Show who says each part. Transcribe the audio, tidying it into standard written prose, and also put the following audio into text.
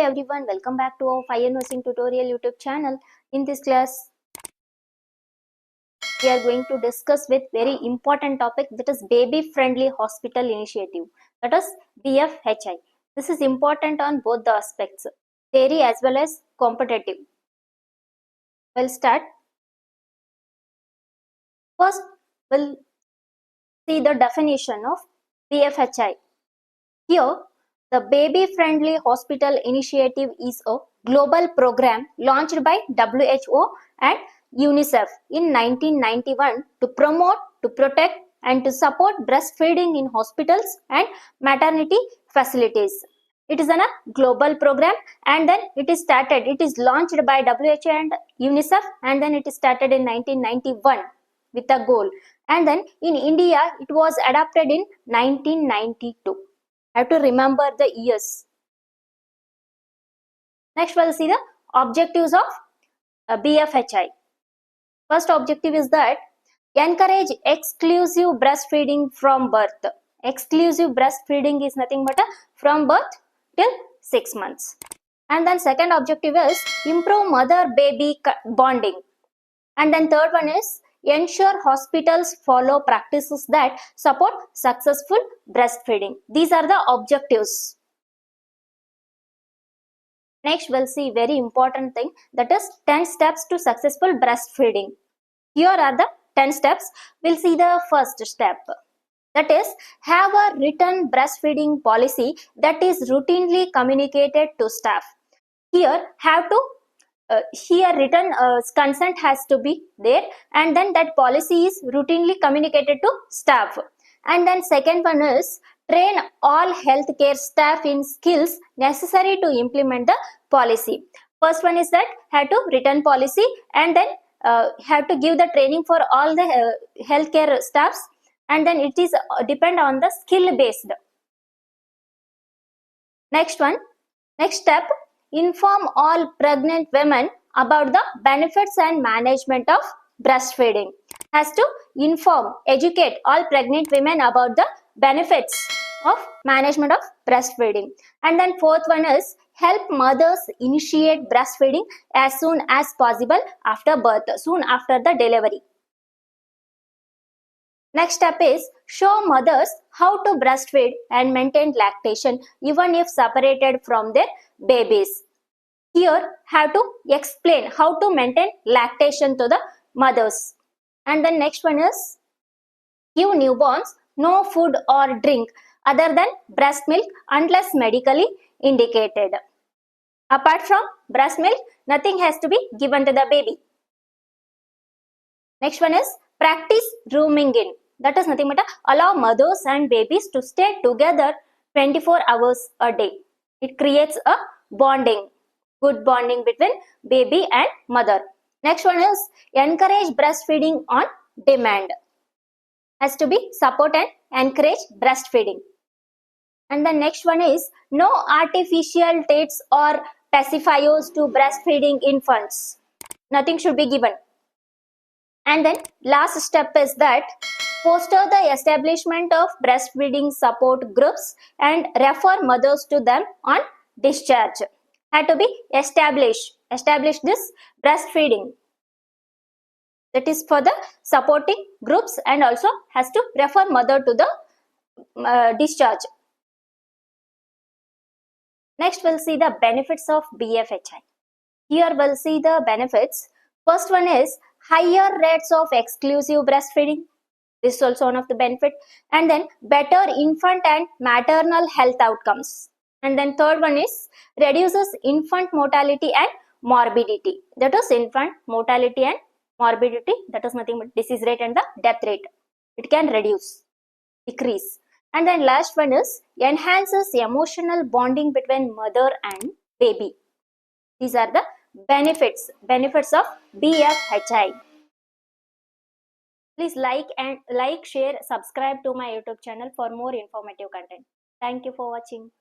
Speaker 1: everyone, welcome back to our Fire Nursing Tutorial YouTube channel. In this class, we are going to discuss with very important topic, that is baby friendly hospital initiative, that is BFHI. This is important on both the aspects, theory as well as competitive. We'll start. First, we'll see the definition of BFHI. Here, the Baby Friendly Hospital Initiative is a global program launched by WHO and UNICEF in 1991 to promote, to protect and to support breastfeeding in hospitals and maternity facilities. It is a global program, and then it is launched by WHO and UNICEF, and then it is started in 1991 with a goal. And then in India, it was adopted in 1992. Have to remember the years. Next, we'll see the objectives of BFHI. First objective is that encourage exclusive breastfeeding from birth. Exclusive breastfeeding is nothing but from birth till 6 months. And then second objective is improve mother-baby bonding. And then third one is ensure hospitals follow practices that support successful breastfeeding. These are the objectives. Next, we'll see very important thing, that is 10 steps to successful breastfeeding. Here are the 10 steps. We'll see the first step. That is, have a written breastfeeding policy that is routinely communicated to staff. Here, written consent has to be there, and then that policy is routinely communicated to staff. And then second one is train all healthcare staff in skills necessary to implement the policy. First one is that have to written policy, and then have to give the training for all the healthcare staffs, and then it is depend on the skill based. Next step, inform all pregnant women about the benefits and management of breastfeeding. Has to inform, educate all pregnant women about the benefits of management of breastfeeding. And then fourth one is help mothers initiate breastfeeding as soon as possible after birth, soon after the delivery. Next step is show mothers how to breastfeed and maintain lactation even if separated from their babies. Here have to explain how to maintain lactation to the mothers. And then next one is give newborns no food or drink other than breast milk unless medically indicated. Apart from breast milk, nothing has to be given to the baby. Next one is practice rooming in. That is nothing but allow mothers and babies to stay together 24 hours a day. It creates a bonding, good bonding between baby and mother. Next one is encourage breastfeeding on demand. Has to be support and encourage breastfeeding. And the next one is no artificial dates or pacifiers to breastfeeding infants. Nothing should be given. And then last step is that foster the establishment of breastfeeding support groups and refer mothers to them on discharge. Had to be establish this breastfeeding. That is for the supporting groups, and also has to refer mother to the discharge. Next, we'll see the benefits of BFHI. Here we'll see the benefits. First one is higher rates of exclusive breastfeeding. This is also one of the benefit. And then better infant and maternal health outcomes. And then third one is reduces infant mortality and morbidity. That is infant mortality and morbidity. That is nothing but disease rate and the death rate. It can decrease. And then last one is enhances emotional bonding between mother and baby. These are the benefits of BFHI. Please like, share, subscribe to my YouTube channel for more informative content. Thank you for watching.